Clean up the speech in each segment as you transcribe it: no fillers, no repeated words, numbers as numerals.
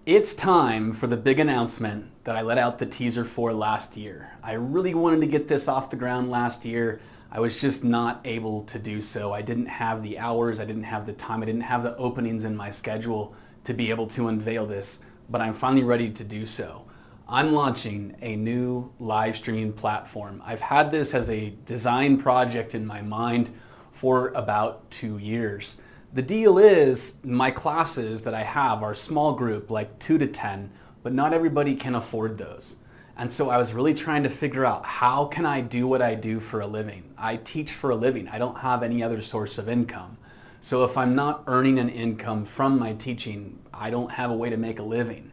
It's time for the big announcement that I let out the teaser for last year. I really wanted to get this off the ground last year. I was just not able to do so. I didn't have the hours, I didn't have the time, I didn't have the openings in my schedule to be able to unveil this, but I'm finally ready to do so. I'm launching a new live streaming platform. I've had this as a design project in my mind for about 2 years. The deal is my classes that I have are small group, like 2 to 10, but not everybody can afford those. And so I was really trying to figure out, how can I do what I do for a living? I teach for a living. I don't have any other source of income. So if I'm not earning an income from my teaching, I don't have a way to make a living.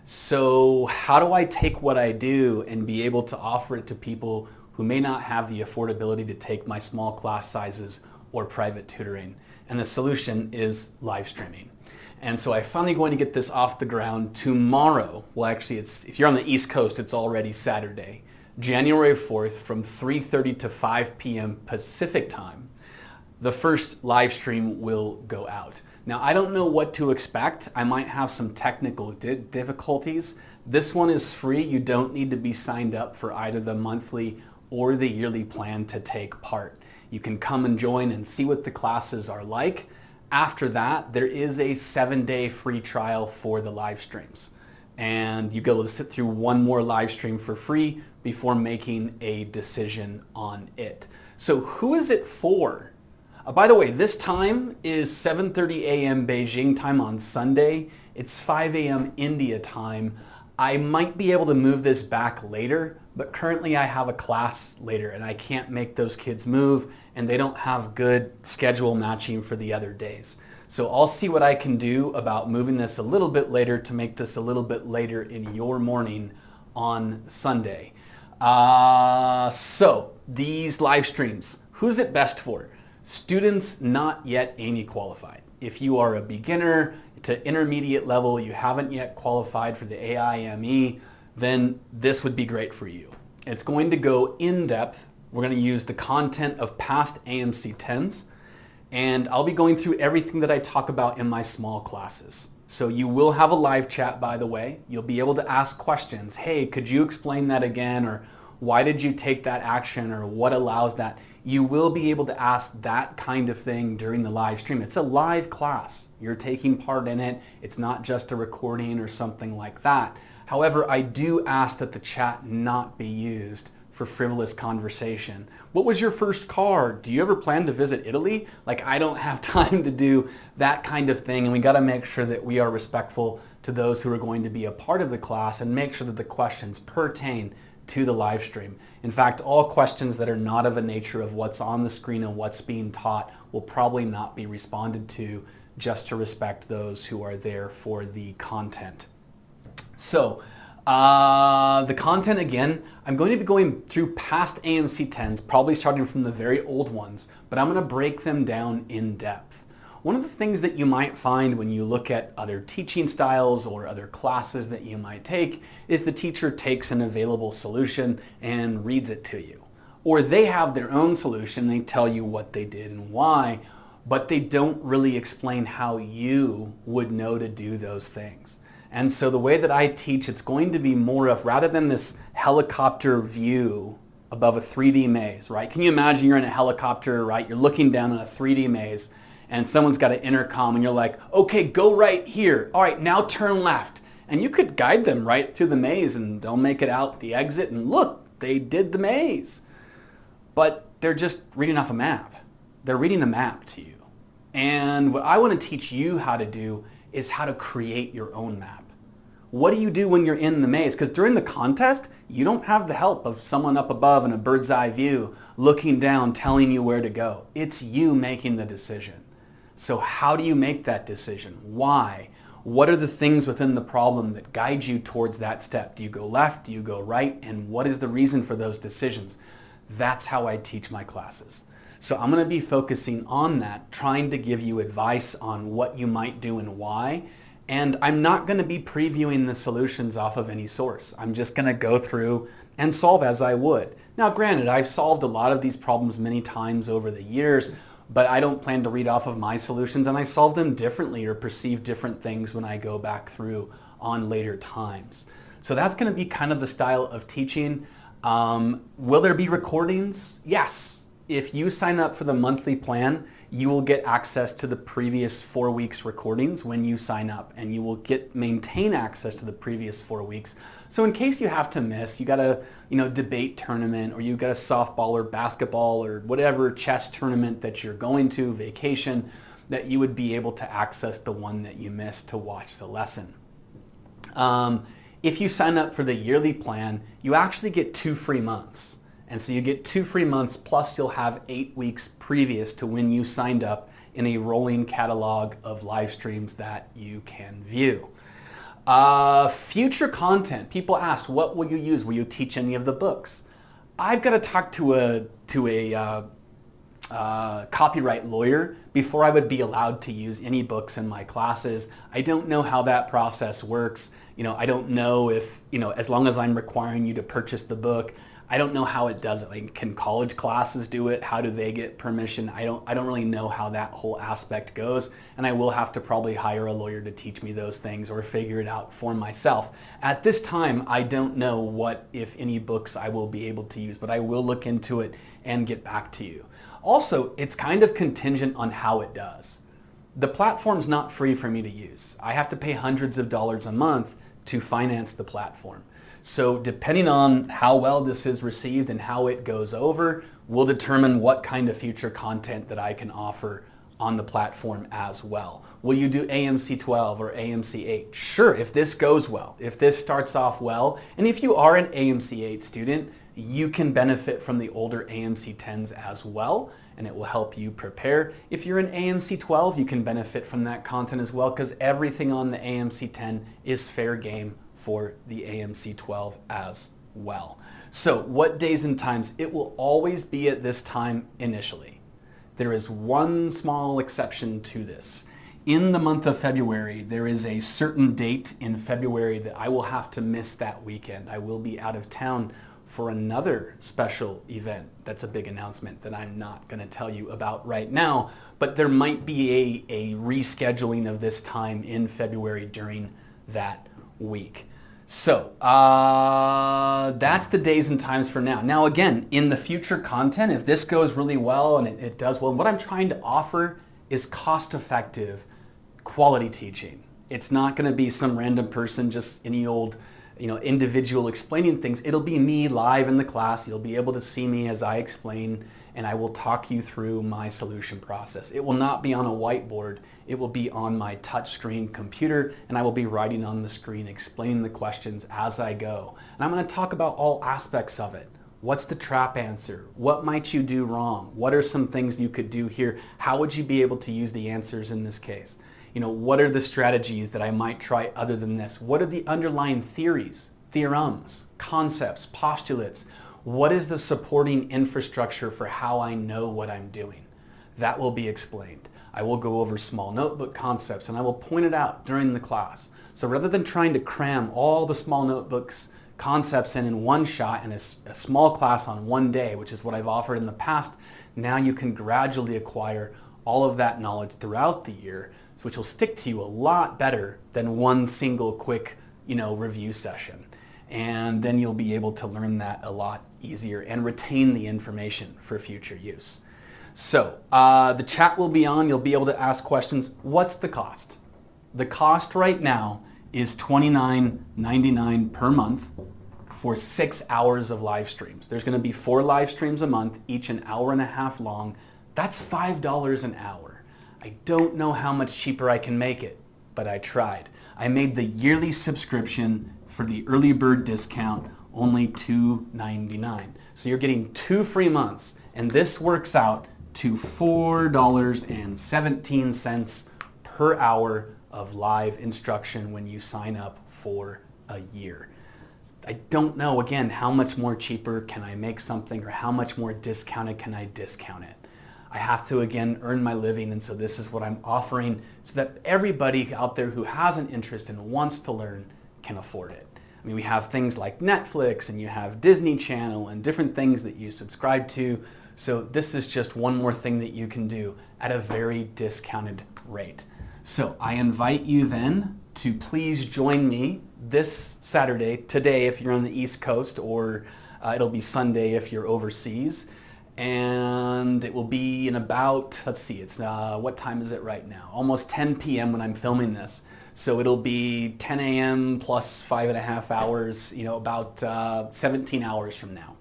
So how do I take what I do and be able to offer it to people who may not have the affordability to take my small class sizes or private tutoring? And the solution is live streaming. And so I'm finally going to get this off the ground tomorrow. Well, actually, if you're on the East Coast, it's already Saturday, January 4th from 3:30 to 5 p.m. Pacific time. The first live stream will go out. Now, I don't know what to expect. I might have some technical difficulties. This one is free. You don't need to be signed up for either the monthly or the yearly plan to take part. You can come and join and see what the classes are like. After that, there is a 7-day free trial for the live streams. And you go to sit through one more live stream for free before making a decision on it. So who is it for? By the way, this time is 7:30 a.m. Beijing time on Sunday. It's 5 a.m. India time. I might be able to move this back later, but currently I have a class later and I can't make those kids move, and they don't have good schedule matching for the other days. So I'll see what I can do about moving this a little bit later to make this a little bit later in your morning on Sunday. So these live streams, who's it best for? Students not yet AME qualified. If you are a beginner to intermediate level, you haven't yet qualified for the AIME, then this would be great for you. It's going to go in depth. We're going to use the content of past AMC 10s, and I'll be going through everything that I talk about in my small classes. So you will have a live chat, by the way. You'll be able to ask questions. Hey, could you explain that again? Or why did you take that action? Or what allows that? You will be able to ask that kind of thing during the live stream. It's a live class. You're taking part in it. It's not just a recording or something like that. However, I do ask that the chat not be used for frivolous conversation. What was your first car? Do you ever plan to visit Italy? Like, I don't have time to do that kind of thing, and we got to make sure that we are respectful to those who are going to be a part of the class and make sure that the questions pertain to the live stream. In fact, all questions that are not of a nature of what's on the screen and what's being taught will probably not be responded to, just to respect those who are there for the content. So the content, again, I'm going to be going through past AMC 10s, probably starting from the very old ones, but I'm going to break them down in depth. One of the things that you might find when you look at other teaching styles or other classes that you might take is the teacher takes an available solution and reads it to you. Or they have their own solution, they tell you what they did and why, but they don't really explain how you would know to do those things. And so the way that I teach, it's going to be more of, rather than this helicopter view above a 3D maze, right? Can you imagine you're in a helicopter, right? You're looking down on a 3D maze and someone's got an intercom and you're like, okay, go right here. All right, now turn left. And you could guide them right through the maze and they'll make it out the exit and look, they did the maze. But they're just reading off a map. They're reading the map to you. And what I want to teach you how to do is how to create your own map. What do you do when you're in the maze? Because during the contest, you don't have the help of someone up above in a bird's eye view looking down, telling you where to go. It's you making the decision. So how do you make that decision? Why? What are the things within the problem that guide you towards that step? Do you go left? Do you go right? And what is the reason for those decisions? That's how I teach my classes. So I'm going to be focusing on that, trying to give you advice on what you might do and why. And I'm not going to be previewing the solutions off of any source. I'm just going to go through and solve as I would. Now, granted, I've solved a lot of these problems many times over the years, but I don't plan to read off of my solutions, and I solve them differently or perceive different things when I go back through on later times. So that's going to be kind of the style of teaching. Will there be recordings? Yes. If you sign up for the monthly plan, you will get access to the previous 4 weeks recordings when you sign up, and you will maintain access to the previous 4 weeks. So in case you have to miss, you got a debate tournament, or you got a softball or basketball or whatever chess tournament that you're going to, vacation, that you would be able to access the one that you missed to watch the lesson. If you sign up for the yearly plan, you actually get 2 free months. And so you get 2 free months, plus you'll have 8 weeks previous to when you signed up in a rolling catalog of live streams that you can view. Future content. People ask, what will you use? Will you teach any of the books? I've got to talk to a copyright lawyer before I would be allowed to use any books in my classes. I don't know how that process works. I don't know if, as long as I'm requiring you to purchase the book, I don't know how it does it. Like, can college classes do it? How do they get permission? I don't really know how that whole aspect goes, and I will have to probably hire a lawyer to teach me those things or figure it out for myself. At this time, I don't know what, if any, books I will be able to use, but I will look into it and get back to you. Also, it's kind of contingent on how it does. The platform's not free for me to use. I have to pay hundreds of dollars a month to finance the platform. So depending on how well this is received and how it goes over will determine what kind of future content that I can offer on the platform as well. Will you do AMC 12 or AMC 8? Sure, if this goes well, if this starts off well, and if you are an AMC 8 student, you can benefit from the older AMC 10s as well, and it will help you prepare. If you're an AMC 12, you can benefit from that content as well, because everything on the AMC 10 is fair game for the AMC 12 as well. So what days and times? It will always be at this time initially. There is one small exception to this. In the month of February, there is a certain date in February that I will have to miss that weekend. I will be out of town for another special event. That's a big announcement that I'm not going to tell you about right now, but there might be a rescheduling of this time in February during that week. So that's the days and times for now. Now again, in the future content, if this goes really well and it does well, what I'm trying to offer is cost-effective quality teaching. It's not going to be some random person, just any old individual explaining things. It'll be me live in the class. You'll be able to see me as I explain, and I will talk you through my solution process. It will not be on a whiteboard. It will be on my touchscreen computer, and I will be writing on the screen, explaining the questions as I go. And I'm going to talk about all aspects of it. What's the trap answer? What might you do wrong? What are some things you could do here? How would you be able to use the answers in this case? What are the strategies that I might try other than this? What are the underlying theories, theorems, concepts, postulates? What is the supporting infrastructure for how I know what I'm doing? That will be explained. I will go over small notebook concepts, and I will point it out during the class. So rather than trying to cram all the small notebooks concepts in one shot in a small class on one day, which is what I've offered in the past, now you can gradually acquire all of that knowledge throughout the year, which will stick to you a lot better than one single quick, review session. And then you'll be able to learn that a lot easier and retain the information for future use. So the chat will be on. You'll be able to ask questions. What's the cost? The cost right now is $29.99 per month for 6 hours of live streams. There's going to be 4 live streams a month, each an hour and a half long. That's $5 an hour. I don't know how much cheaper I can make it, but I tried. I made the yearly subscription for the early bird discount only $2.99. So you're getting 2 free months, and this works out to $4.17 per hour of live instruction when you sign up for a year. I don't know, again, how much more cheaper can I make something, or how much more discounted can I discount it. I have to, again, earn my living, and so this is what I'm offering so that everybody out there who has an interest and wants to learn can afford it. I mean, we have things like Netflix, and you have Disney Channel and different things that you subscribe to. So this is just one more thing that you can do at a very discounted rate. So I invite you then to please join me this Saturday, today if you're on the East Coast, or it'll be Sunday if you're overseas. And it will be in about, let's see, it's what time is it right now? Almost 10 p.m. when I'm filming this. So it'll be 10 a.m. plus 5.5 hours, about 17 hours from now.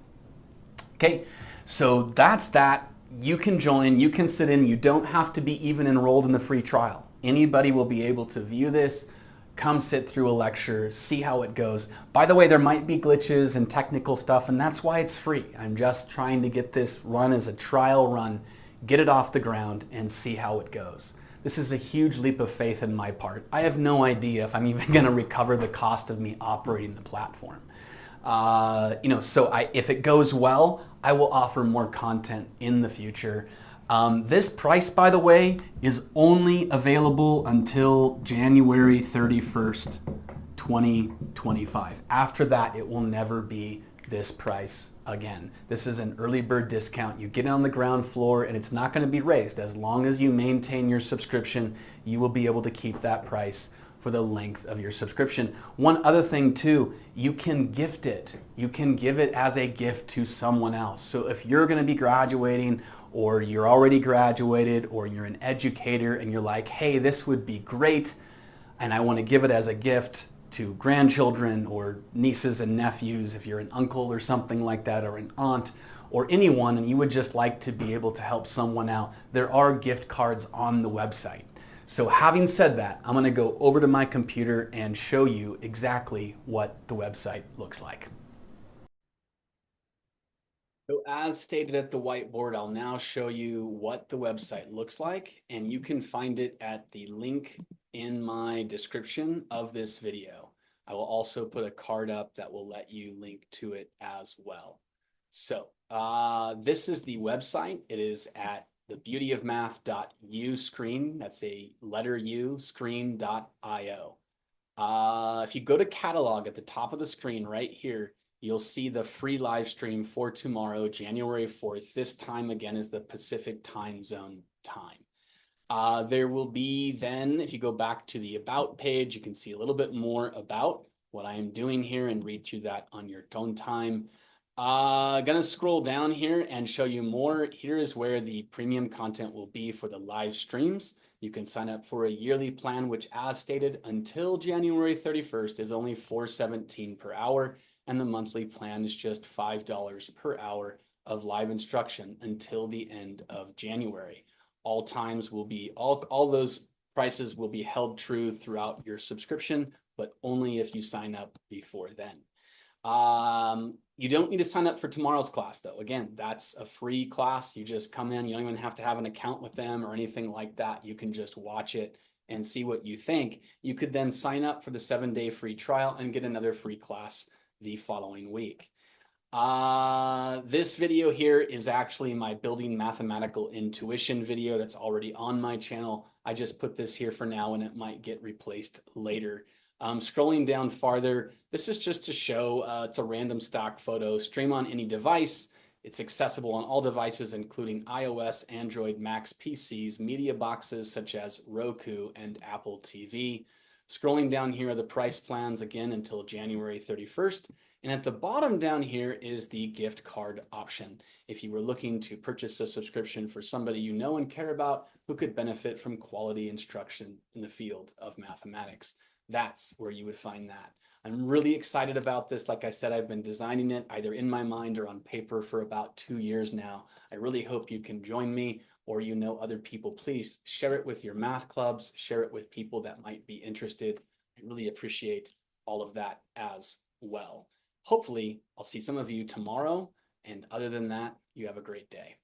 Okay, so that's that. You can join, you can sit in, you don't have to be even enrolled in the free trial. Anybody will be able to view this, come sit through a lecture, see how it goes. By the way, there might be glitches and technical stuff, and that's why it's free. I'm just trying to get this run as a trial run, get it off the ground, and see how it goes. This is a huge leap of faith in my part. I have no idea if I'm even going to recover the cost of me operating the platform. If it goes well, I will offer more content in the future. This price, by the way, is only available until January 31st, 2025. After that, it will never be this price again. This is an early bird discount. You get it on the ground floor and it's not going to be raised. As long as you maintain your subscription, you will be able to keep that price for the length of your subscription. One other thing too, you can gift it. You can give it as a gift to someone else. So if you're going to be graduating, or you're already graduated, or you're an educator and you're like, hey, this would be great, and I want to give it as a gift to grandchildren or nieces and nephews, if you're an uncle or something like that, or an aunt, or anyone, and you would just like to be able to help someone out, there are gift cards on the website. So having said that, I'm going to go over to my computer and show you exactly what the website looks like. So as stated at the whiteboard, I'll now show you what the website looks like, and you can find it at the link in my description of this video. I will also put a card up that will let you link to it as well. So this is the website. It is at thebeautyofmath.uscreen. That's a letter U, screen.io. If you go to catalog at the top of the screen right here, you'll see the free live stream for tomorrow, January 4th. This time again is the Pacific time zone time. There will be then, if you go back to the About page, you can see a little bit more about what I am doing here and read through that on your own time. Gonna scroll down here and show you more. Here is where the premium content will be for the live streams. You can sign up for a yearly plan, which as stated until January 31st is only $4.17 per hour. And the monthly plan is just $5 per hour of live instruction until the end of January. All times will be, all those prices will be held true throughout your subscription, but only if you sign up before then. You don't need to sign up for tomorrow's class though. Again, that's a free class. You just come in, you don't even have to have an account with them or anything like that. You can just watch it and see what you think. You could then sign up for the 7-day free trial and get another free class the following week. This video here is actually my building mathematical intuition video that's already on my channel. I just put this here for now and it might get replaced later. Scrolling down farther, this is just to show it's a random stock photo. Stream on any device. It's accessible on all devices, including iOS, Android, Macs, PCs, media boxes such as Roku and Apple TV. Scrolling down here are the price plans again until January 31st. And at the bottom down here is the gift card option. If you were looking to purchase a subscription for somebody you know and care about who could benefit from quality instruction in the field of mathematics, that's where you would find that. I'm really excited about this. Like I said, I've been designing it either in my mind or on paper for about 2 years now. I really hope you can join me, or you know other people. Please share it with your math clubs, share it with people that might be interested. I really appreciate all of that as well. Hopefully, I'll see some of you tomorrow. And other than that, you have a great day.